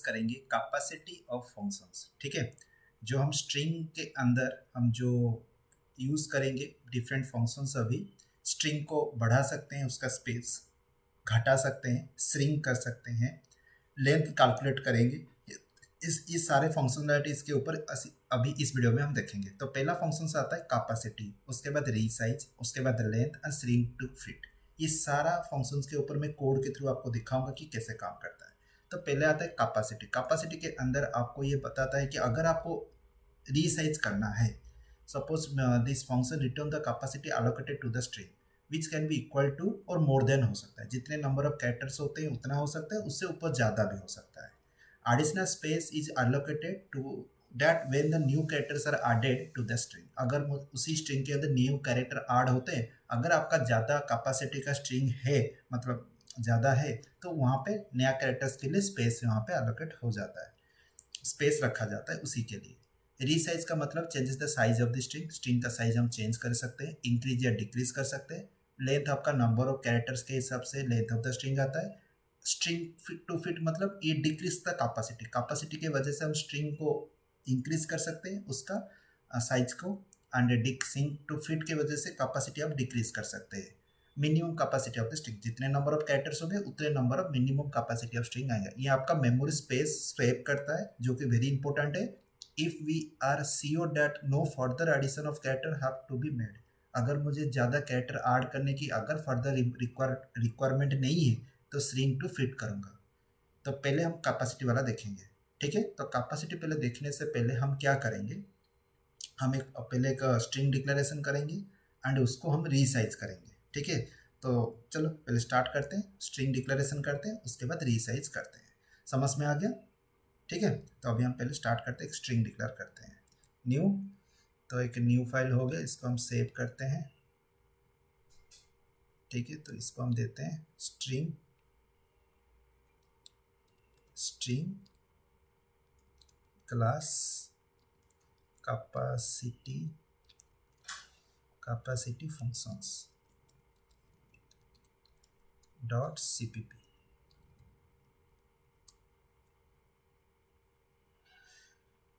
करेंगे capacity of functions. ठीक है, जो हम स्ट्रिंग के अंदर हम जो यूज़ करेंगे डिफरेंट फंक्शंस, अभी स्ट्रिंग को बढ़ा सकते हैं, उसका स्पेस घटा सकते हैं, श्रिंक कर सकते हैं, लेंथ कैलकुलेट करेंगे। इस सारे फंक्शनलिटीज के ऊपर अभी इस वीडियो में हम देखेंगे। तो पहला फंक्शन आता है कैपेसिटी, उसके बाद रीसाइज, उसके बाद length and shrink to fit. ये सारा फंक्शंस के ऊपर मैं कोड के थ्रू आपको दिखाऊंगा कि कैसे काम करता है। तो पहले आता है कैपेसिटी। कैपेसिटी के अंदर आपको ये बताता है कि अगर आपको रीसाइज करना है, suppose this function return the capacity allocated to the string which can be equal to और मोर देन हो सकता है, जितने नंबर ऑफ कैरेक्टर्स होते हैं उतना हो सकता है, उससे ऊपर ज़्यादा भी हो सकता है। Additional space is allocated to that when the new characters are added to the string. अगर उसी स्ट्रिंग के अंदर न्यू कैरेक्टर ऐड होते हैं, अगर आपका ज़्यादा कैपेसिटी का स्ट्रिंग है, मतलब ज़्यादा है, तो वहाँ पे नया कैरेक्टर्स के लिए स्पेस वहाँ पे एलोकेट हो जाता है, स्पेस रखा जाता है उसी के लिए। रीसाइज का मतलब changes the size of the string, string का साइज हम चेंज कर सकते हैं, इंक्रीज या डिक्रीज कर सकते हैं। लेंथ आपका नंबर ऑफ कैरेक्टर्स के हिसाब से लेंथ ऑफ द स्ट्रिंग आता है। स्ट्रिंग फिट टू फिट मतलब ये डिक्रीज द कैपेसिटी, कैपेसिटी की वजह से हम स्ट्रिंग को इंक्रीज कर सकते हैं उसका साइज को, एंड स्ट्रिंग टू फिट की वजह से कैपेसिटी आप डिक्रीज कर सकते हैं। Minimum capacity of the string, जितने नंबर ऑफ कैरेक्टर्स होंगे उतने number of minimum capacity of string आएगा। ये आपका मेमोरी स्पेस स्वैप करता है, जो कि वेरी इंपॉर्टेंट है। If we are sure that no further addition of character have to be made, अगर मुझे ज़्यादा कैरेक्टर ऐड करने की अगर फर्दर रिक्वायरमेंट नहीं है तो स्ट्रिंग टू फिट करूँगा। तो पहले हम कैपेसिटी वाला देखेंगे। ठीक है, तो कैपेसिटी पहले देखने से पहले हम क्या करेंगे, हम पहले एक स्ट्रिंग डिक्लेरेशन करेंगे एंड उसको हम रीसाइज करेंगे। ठीक है, तो चलो पहले स्टार्ट करते हैं, स्ट्रिंग डिक्लेरेशन करते हैं, उसके बाद रीसाइज करते हैं। समझ में आ गया? ठीक है, तो अभी हम पहले स्टार्ट करते हैं, एक स्ट्रिंग डिक्लेयर करते हैं, न्यू। तो एक न्यू फाइल हो गया, इसको हम सेव करते हैं। ठीक है, तो इसको हम देते हैं string class capacity functions dot cpp।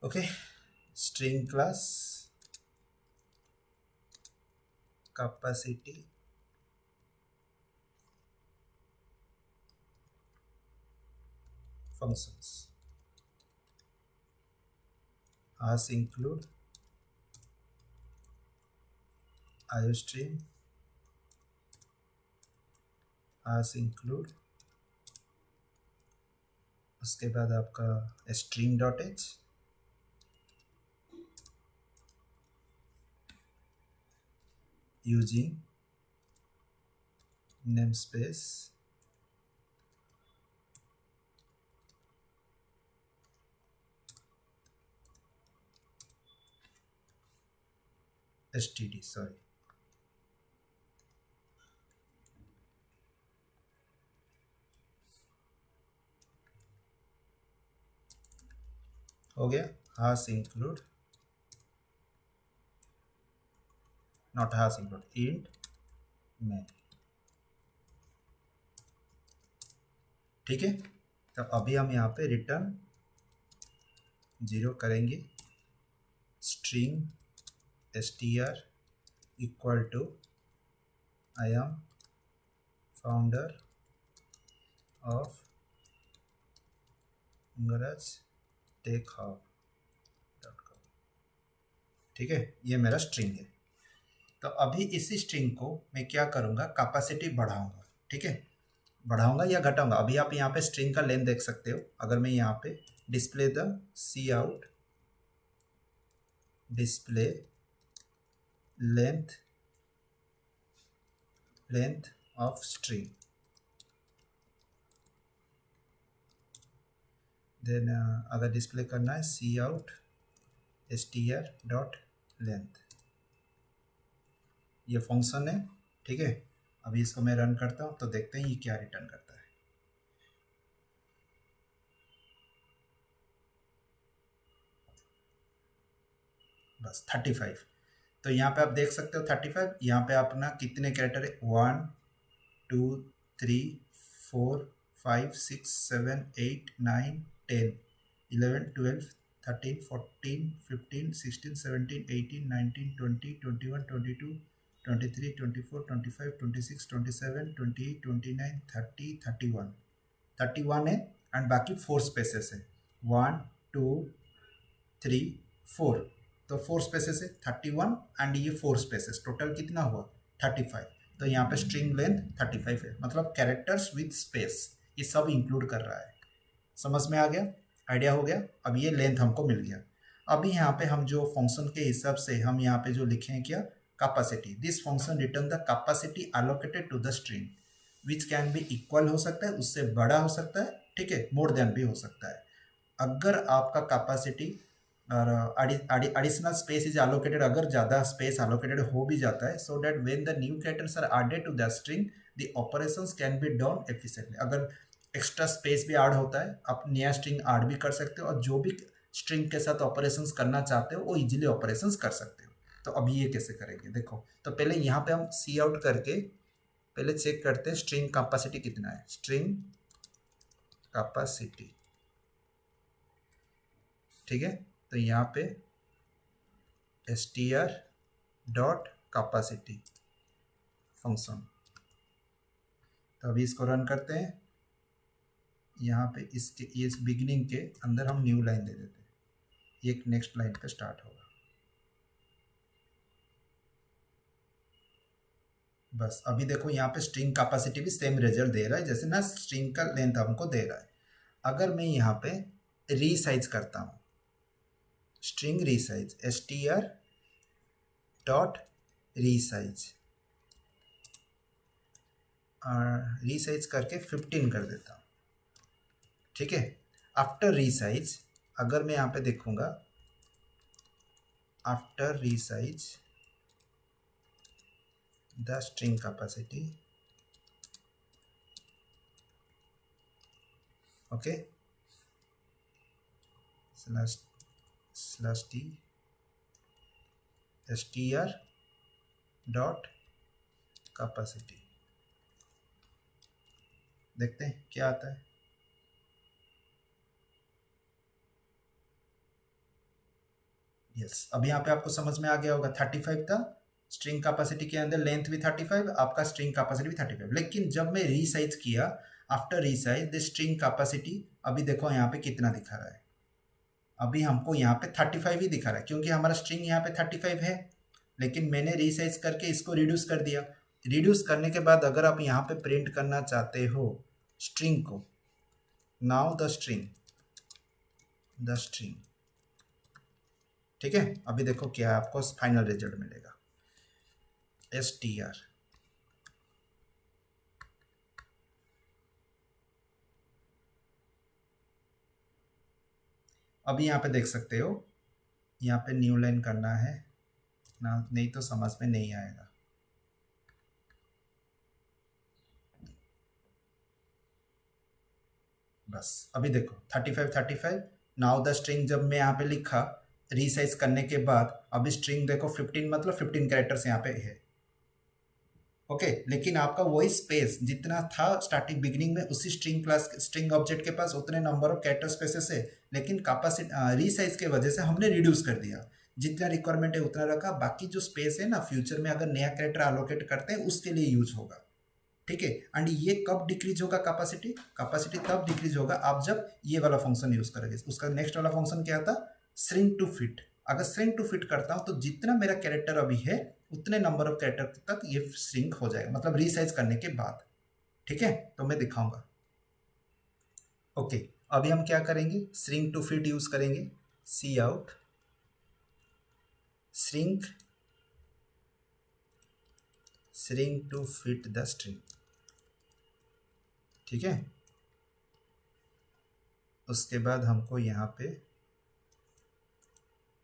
Okay, string class capacity functions as include iostream, as include, उसके बाद आपका string.h, using namespace std, sorry, हो गया। has include, not has include, int main। ठीक है, तो अभी हम यहाँ पे रिटर्न 0 करेंगे, string str equal to I am founder of गरज टेक हब.com। ठीक है, ये मेरा स्ट्रिंग है। तो अभी इसी स्ट्रिंग को मैं क्या करूँगा, कैपेसिटी बढ़ाऊँगा। ठीक है, बढ़ाऊँगा या घटाऊँगा, अभी आप यहाँ पे स्ट्रिंग का लेंथ देख सकते हो। अगर मैं यहाँ पे display the C out display length of string, then अगर डिस्प्ले करना है सी आउट str.length, ये फंक्शन है। ठीक है, अभी इसको मैं रन करता हूँ तो देखते हैं ये क्या रिटर्न करता है। बस 35। तो यहाँ पे आप देख सकते हो 35। यहाँ पे अपना कितने कैरेक्टर है, 1 2 3 4 5 6 7 8 9 10, 11, 12, 13, 14, 15, 16, 17, 18, 19, 20, 21, 22, 23, 24, 25, 26, 27, 28, 29, 30, 31, 31 है एंड बाकी 4 स्पेसेस है, 1, 2, 3, 4, तो 4 स्पेसेस है 31 एंड ये 4 स्पेसेस, टोटल कितना हुआ 35। तो यहाँ पे स्ट्रिंग लेंथ 35 है, मतलब कैरेक्टर्स विद स्पेस ये सब इंक्लूड कर रहा है। समझ में आ गया, आइडिया हो गया। अब ये लेंथ हमको मिल गया। अभी यहाँ पे हम जो फंक्शन के हिसाब से हम यहाँ पे जो लिखे हैं क्या, capacity, this function return the capacity allocated to the string which can be equal हो सकता है, उससे बड़ा हो सकता है, ठीक है, मोर देन भी हो सकता है। अगर आपका कैपेसिटी और एडिशनल स्पेस इज एलोकेटेड, अगर ज़्यादा स्पेस एलोकेटेड हो भी जाता है, so that when the new characters are added to the string the operations can be done efficiently. अगर एक्स्ट्रा स्पेस भी ऐड होता है, आप नया स्ट्रिंग ऐड भी कर सकते हो और जो भी स्ट्रिंग के साथ ऑपरेशंस करना चाहते हो वो इजीली ऑपरेशंस कर सकते हो। तो अब ये कैसे करेंगे देखो, तो पहले यहाँ पे हम सी आउट करके पहले चेक करते हैं स्ट्रिंग कैपेसिटी कितना है, स्ट्रिंग कैपेसिटी, ठीक है। तो यहाँ पे str डॉट कैपेसिटी फंक्शन, तो अभी इसको रन करते हैं। यहाँ पे इसके इस बिगिनिंग के अंदर हम न्यू लाइन दे देते हैं, एक नेक्स्ट लाइन पे स्टार्ट होगा। बस अभी देखो यहाँ पे स्ट्रिंग कैपेसिटी भी सेम रिजल्ट दे रहा है जैसे ना स्ट्रिंग का लेंथ हमको दे रहा है। अगर मैं यहाँ पे रीसाइज करता हूँ, string resize str dot resize, resize करके 15 कर देता हूँ, ठीक है। आफ्टर रीसाइज अगर मैं यहाँ पे देखूंगा, after resize the string capacity, okay, slash T str dot capacity, देखते हैं क्या आता है। यस, अब यहाँ पे आपको समझ में आ गया होगा 35 था स्ट्रिंग कैपेसिटी के अंदर, लेंथ भी 35, आपका स्ट्रिंग कैपेसिटी भी 35। लेकिन जब मैं रीसाइज किया, after resize the string capacity, अभी देखो यहाँ पे कितना दिखा रहा है, अभी हमको यहाँ पे 35 ही दिखा रहा है क्योंकि हमारा स्ट्रिंग यहाँ पे 35 है। लेकिन मैंने रीसाइज करके इसको रिड्यूस कर दिया। रिड्यूस करने के बाद अगर आप यहाँ पे प्रिंट करना चाहते हो स्ट्रिंग को, नाउ द स्ट्रिंग, ठीक है। अभी देखो क्या आपको फाइनल रिजल्ट मिलेगा, str, अभी यहाँ पे देख सकते हो, यहाँ पे न्यू लाइन करना है ना, नहीं तो समझ में नहीं आएगा। बस अभी देखो 35 नाउ द स्ट्रिंग, जब मैं यहाँ पे लिखा रीसाइज करने के बाद, अभी स्ट्रिंग देखो 15, मतलब 15 कैरेक्टर्स यहाँ पे है, ओके। लेकिन आपका वही स्पेस जितना था स्टार्टिंग बिगिनिंग में, उसी स्ट्रिंग क्लास स्ट्रिंग ऑब्जेक्ट के पास उतने नंबर ऑफ कैरेक्टर स्पेसेस है, लेकिन कैपेसिटी रीसाइज के वजह से हमने रिड्यूस कर दिया, जितना रिक्वायरमेंट है उतना रखा, बाकी जो स्पेस है ना फ्यूचर में अगर नया कैरेक्टर एलोकेट करते हैं उसके लिए यूज होगा, ठीक है। एंड ये कब डिक्रीज होगा कैपेसिटी, कैपेसिटी तब डिक्रीज होगा आप जब ये वाला फंक्शन यूज करोगे। उसका नेक्स्ट वाला फंक्शन क्या था, श्रिंक टू फिट। अगर श्रिंक टू फिट करता हूं तो जितना मेरा कैरेक्टर अभी है उतने नंबर ऑफ कैरेक्टर तक ये श्रिंक हो जाएगा, मतलब रीसाइज करने के बाद, ठीक है। तो मैं दिखाऊंगा, ओके। अभी हम क्या करेंगे, श्रिंक टू फिट यूज करेंगे, cout shrink to fit the string, ठीक है। उसके बाद हमको यहाँ पे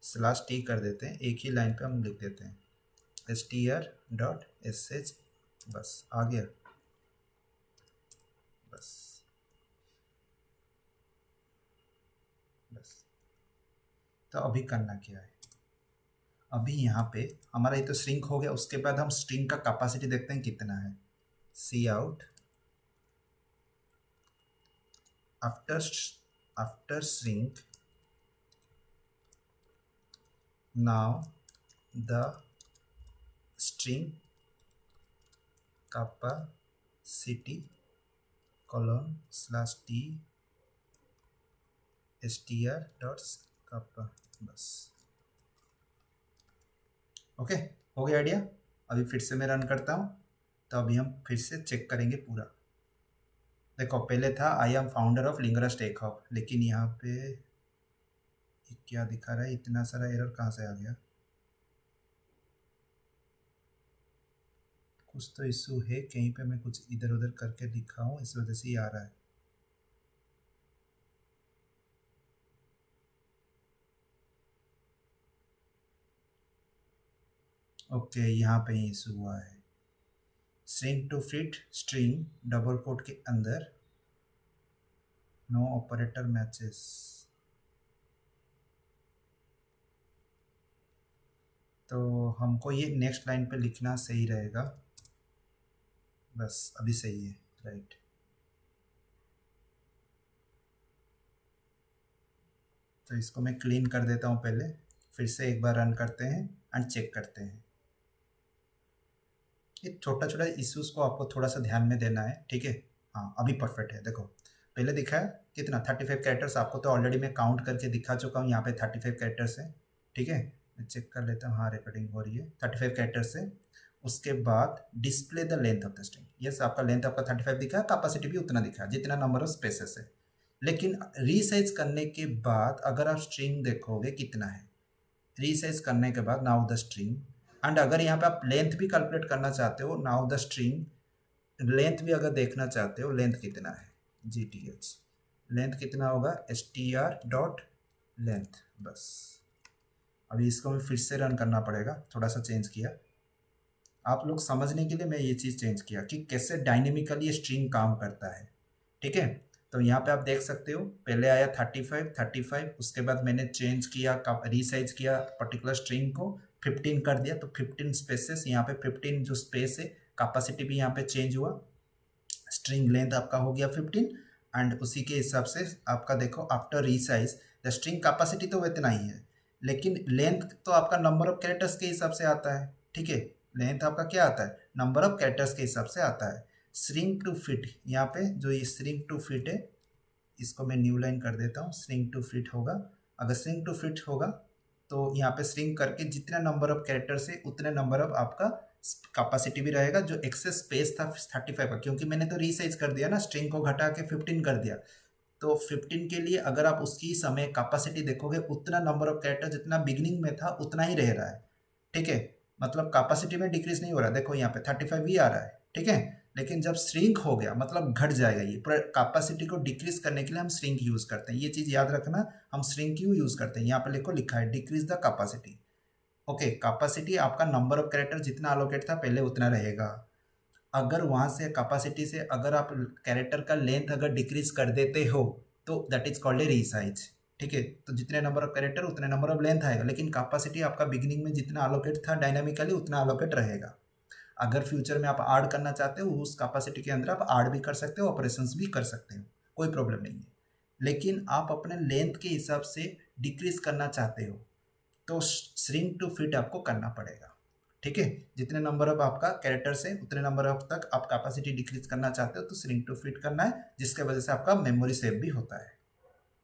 स्लैश टी कर देते हैं, एक ही लाइन पे हम लिख देते हैं str डॉट sh, बस आ गया, बस तो अभी करना क्या है, अभी यहाँ पे हमारा ये तो श्रिंक हो गया, उसके बाद हम स्ट्रिंग का कैपेसिटी देखते हैं कितना है, cout after after shrink now the string capacity colon slash t str dot kappa बस। ओके, हो गया आइडिया। अभी फिर से मैं रन करता हूँ, तो अभी हम फिर से चेक करेंगे पूरा। देखो पहले था आई एम फाउंडर ऑफ लिंगरा स्टेक हब, लेकिन यहाँ पे ये क्या दिखा रहा है, इतना सारा एरर कहाँ से आ गया? कुछ तो इशू है कहीं पे, मैं कुछ इधर उधर करके दिखा हूँ, इस वजह से ही आ रहा है। ओके, यहाँ पे ही इशू हुआ है। String to fit string double quote के अंदर नो ऑपरेटर मैचेस। तो हमको ये नेक्स्ट लाइन पे लिखना सही रहेगा। बस अभी सही है, राइट। तो इसको मैं क्लीन कर देता हूँ पहले, फिर से एक बार रन करते हैं एंड चेक करते हैं। ये छोटा छोटा इश्यूज को आपको थोड़ा सा ध्यान में देना है, ठीक है। हाँ अभी परफेक्ट है। देखो पहले दिखा है कितना 35 कैरेक्टर्स, आपको तो ऑलरेडी मैं काउंट करके दिखा चुका हूँ। यहाँ पे 35 कैरेक्टर्स हैं, ठीक है। मैं चेक कर लेता हूँ, हाँ रिकॉर्डिंग हो रही है। 35 कैरेक्टर्स है। उसके बाद display the length of the string. Yes, आपका लेंथ आपका 35 दिखा है, कैपेसिटी भी उतना दिखा है जितना नंबर ऑफ स्पेसेस है। लेकिन रीसाइज करने के बाद अगर आप स्ट्रिंग देखोगे कितना है, रीसाइज करने के बाद नाउ द स्ट्रिंग, एंड अगर यहाँ पे आप लेंथ भी कैलकुलेट करना चाहते हो, नाउ द स्ट्रिंग लेंथ भी अगर देखना चाहते हो, लेंथ कितना है GTH, लेंथ कितना होगा str डॉट लेंथ। बस अभी इसको मैं फिर से रन करना पड़ेगा, थोड़ा सा चेंज किया आप लोग समझने के लिए। मैं ये चीज़ चेंज किया कि कैसे डायनेमिकली ये स्ट्रिंग काम करता है, ठीक है। तो यहाँ पे आप देख सकते हो पहले आया 35, उसके बाद मैंने चेंज किया, रीसाइज किया पर्टिकुलर स्ट्रिंग को, 15 कर दिया, तो 15 स्पेसेस यहाँ पे, 15 जो स्पेस है, कैपेसिटी भी यहाँ पे चेंज हुआ, स्ट्रिंग लेंथ आपका हो गया 15, एंड उसी के हिसाब से आपका देखो after resize the string capacity तो इतना ही है, लेकिन लेंथ तो आपका नंबर ऑफ कैरेक्टर्स के हिसाब से आता है, ठीक है। लेंथ आपका क्या आता है, नंबर ऑफ कैरेक्टर्स के हिसाब से आता है। स्ट्रिंग टू फिट, यहाँ पे जो ये स्ट्रिंग टू फिट है, इसको मैं न्यू लाइन कर देता हूँ। स्ट्रिंग टू फिट होगा, अगर स्ट्रिंग टू फिट होगा तो यहाँ पे स्ट्रिंग करके जितने नंबर ऑफ कैरेक्टर्स है उतने नंबर ऑफ आपका कैपेसिटी भी रहेगा। जो एक्सेस स्पेस था 35 का, क्योंकि मैंने तो रीसाइज कर दिया ना, स्ट्रिंग को घटा के 15 कर दिया, तो 15 के लिए अगर आप उसकी समय कैपेसिटी देखोगे, उतना नंबर ऑफ कैरेक्टर जितना बिगिनिंग में था उतना ही रह रहा है, ठीक है। मतलब कैपेसिटी में डिक्रीज नहीं हो रहा, देखो यहाँ पे 35 ही आ रहा है, ठीक है। लेकिन जब श्रिंक हो गया मतलब घट जाएगा ये, पर कैपेसिटी को डिक्रीज करने के लिए हम श्रिंक यूज करते हैं, ये चीज याद रखना। हम श्रिंक क्यों यूज करते हैं, यहाँ पे देखो लिखा है decrease the capacity. Okay, capacity आपका नंबर ऑफ कैरेक्टर जितना अलोकेट था पहले उतना रहेगा। अगर वहां से कैपेसिटी से अगर आप कैरेक्टर का लेंथ अगर डिक्रीज कर देते हो तो that is called a resize, ठीक है। तो जितने नंबर ऑफ कैरेक्टर उतने नंबर ऑफ लेंथ आएगा, लेकिन कैपेसिटी आपका बिगिनिंग में जितना अलोकेट था डायनामिकली उतना अलोकेट रहेगा। अगर फ्यूचर में आप ऐड करना चाहते हो उस कैपेसिटी के अंदर आप ऐड भी कर सकते हो, ऑपरेशंस भी कर सकते हो, कोई प्रॉब्लम नहीं है। लेकिन आप अपने लेंथ के हिसाब से डिक्रीज करना चाहते हो तो श्रिंक टू फिट आपको करना पड़ेगा, ठीक है। जितने नंबर ऑफ आपका कैरेक्टर्स है उतने नंबर ऑफ तक आप कैपेसिटी डिक्रीज करना चाहते हो तो श्रिंक टू फिट करना है, जिसके वजह से आपका मेमोरी सेव भी होता है।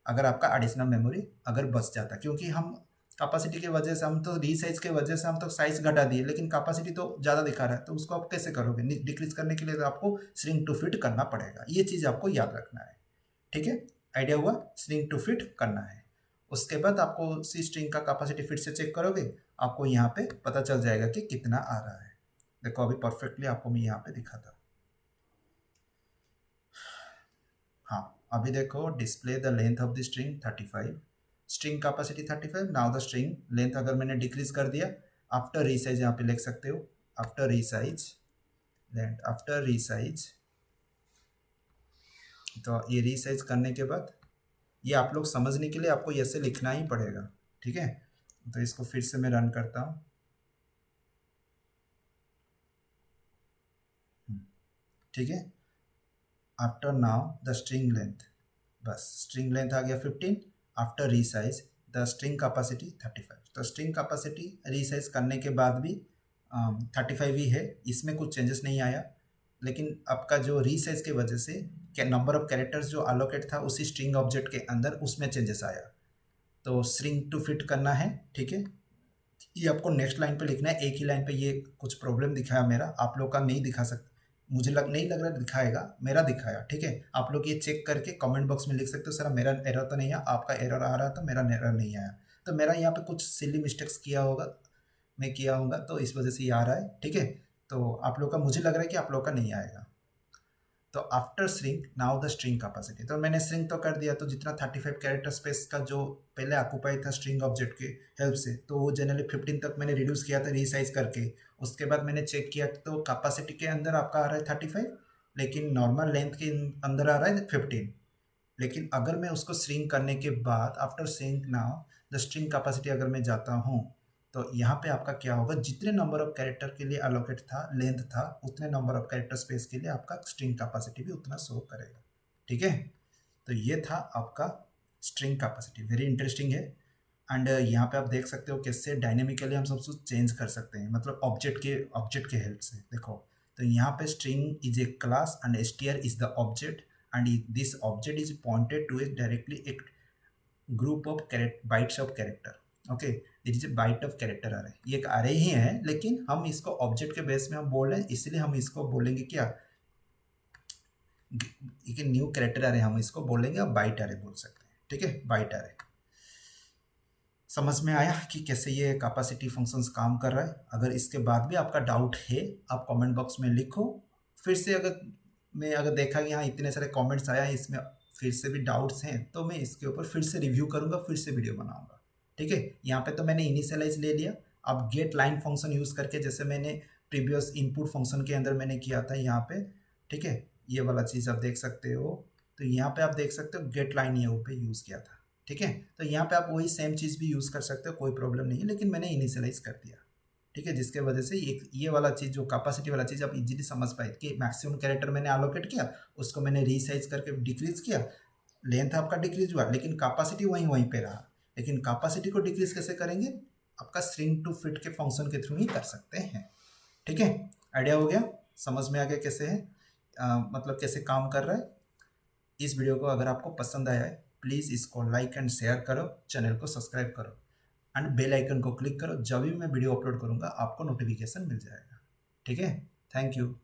अगर आपका एडिशनल मेमोरी अगर बच जाता है, क्योंकि हम कैपेसिटी की वजह से, हम तो रीसाइज की वजह से हम तो साइज घटा दिए, लेकिन कैपेसिटी तो ज़्यादा दिखा रहा है, तो उसको आप कैसे करोगे? डिक्रीज करने के लिए तो आपको श्रिंक टू फिट करना पड़ेगा, ये चीज़ आपको याद रखना है, ठीक है। आइडिया हुआ, श्रिंक टू फिट करना है। उसके बाद आपको उसी स्ट्रिंग का कैपेसिटी फिर से चेक करोगे, आपको यहाँ पे पता चल जाएगा कि कितना आ रहा है। देखो अभी परफेक्टली आपको मैं यहाँ पे दिखाता। हाँ अभी देखो display the length of the string 35, string capacity 35, now the string length अगर मैंने डिक्रीज कर दिया, आफ्टर रीसाइज यहाँ पे लिख सकते हो, after resize length, after resize. तो ये रीसाइज करने के बाद ये आप लोग समझने के लिए आपको ऐसे लिखना ही पड़ेगा, ठीक है। तो इसको फिर से मैं रन करता हूँ, ठीक है। After now the string length, बस स्ट्रिंग लेंथ आ गया 15, after resize the string capacity 35। तो स्ट्रिंग कैपेसिटी रीसाइज करने के बाद भी 35 ही है, इसमें कुछ चेंजेस नहीं आया। लेकिन आपका जो रीसाइज के वजह से नंबर ऑफ कैरेक्टर्स जो अलोकेट था उसी स्ट्रिंग ऑब्जेक्ट के अंदर, उसमें चेंजेस आया। तो स्ट्रिंग टू फिट करना है, ठीक है। ये आपको नेक्स्ट लाइन पे लिखना है, एक ही लाइन पे। ये कुछ प्रॉब्लम दिखाया मेरा, आप लोग का नहीं दिखा सकता, मुझे नहीं लग रहा दिखाएगा, मेरा दिखाया, ठीक है। आप लोग ये चेक करके कमेंट बॉक्स में लिख सकते हो, सर मेरा एरर तो नहीं है, आपका एरर आ रहा था, मेरा एरर नहीं आया। तो मेरा यहाँ पे कुछ सिली मिस्टेक्स किया होगा, मैं किया होगा, तो इस वजह से ये आ रहा है, ठीक है। तो आप लोग का, मुझे लग रहा है कि आप लोग का नहीं आएगा। तो after string now the string capacity, तो मैंने स्ट्रिंग तो कर दिया, तो जितना 35 कैरेक्टर स्पेस का जो पहले ऑक्यूपाई था स्ट्रिंग ऑब्जेक्ट के हेल्प से, तो वो जनरली 15 तक मैंने रिड्यूस किया था रीसाइज करके। उसके बाद मैंने चेक किया तो कैपेसिटी के अंदर आपका आ रहा है 35, लेकिन नॉर्मल लेंथ के अंदर आ रहा है 15। लेकिन अगर मैं उसको स्ट्रिंग करने के बाद after string now the string capacity अगर मैं जाता हूँ, तो यहाँ पे आपका क्या होगा, जितने नंबर ऑफ कैरेक्टर के लिए अलोकेट था, लेंथ था, उतने नंबर ऑफ कैरेक्टर स्पेस के लिए आपका स्ट्रिंग कैपेसिटी भी उतना शो करेगा, ठीक है। तो ये था आपका स्ट्रिंग कैपेसिटी, वेरी इंटरेस्टिंग है। एंड यहाँ पे आप देख सकते हो कैसे डायनेमिकली हम सब कुछ चेंज कर सकते हैं, मतलब ऑब्जेक्ट के हेल्प से। देखो, तो यहाँ पे string is a class and str is the object and this object is pointed to a directly एक group of bytes of character. Okay, it is a byte of character अरे, ये एक अरे ही है, लेकिन हम इसको ऑब्जेक्ट के बेस में हम बोल रहे हैं, इसलिए हम इसको बोलेंगे क्या, एक न्यू कैरेक्टर अरे हम इसको बोलेंगे, और बाइट अरे बोल सकते हैं, ठीक है, बाइट अरे। समझ में आया कि कैसे ये कैपेसिटी फंक्शंस काम कर रहा है। अगर इसके बाद भी आपका डाउट है, आप कमेंट बॉक्स में लिखो। फिर से अगर देखा कि हाँ इतने सारे कमेंट्स आया है, इसमें फिर से भी डाउट्स हैं, तो मैं इसके ऊपर फिर से रिव्यू करूँगा, फिर से वीडियो बनाऊँगा, ठीक है। यहाँ पे तो मैंने इनिशियलाइज ले लिया। अब गेट लाइन फंक्शन यूज़ करके, जैसे मैंने प्रीवियस इनपुट फंक्शन के अंदर मैंने किया था यहाँ पे, ठीक है, ये वाला चीज़ आप देख सकते हो। तो यहाँ पे आप देख सकते हो गेट लाइन ये पे यूज़ किया था, ठीक है। तो यहाँ पे आप वही सेम चीज़ भी यूज़ कर सकते हो, कोई प्रॉब्लम नहीं है, लेकिन मैंने इनिशियलाइज कर दिया, ठीक है, जिसके वजह से ये वाला चीज़ जो कैपेसिटी वाला चीज़ आप इजीली समझ पाए कि मैक्सिमम कैरेक्टर मैंने एलोकेट किया, उसको मैंने रीसाइज करके डिक्रीज किया, लेंथ आपका डिक्रीज हुआ, लेकिन कैपेसिटी वहीं पे रहा। लेकिन कैपेसिटी को डिक्रीज कैसे करेंगे, आपका स्ट्रिंग टू फिट के फंक्शन के थ्रू ही कर सकते हैं, ठीक है। आइडिया हो गया, समझ में आ गया कैसे है, मतलब कैसे काम कर रहा है। इस वीडियो को अगर आपको पसंद आया है, प्लीज़ इसको लाइक एंड शेयर करो, चैनल को सब्सक्राइब करो एंड बेल आइकन को क्लिक करो। जब भी मैं वीडियो अपलोड करूँगा आपको नोटिफिकेशन मिल जाएगा, ठीक है। Thank you.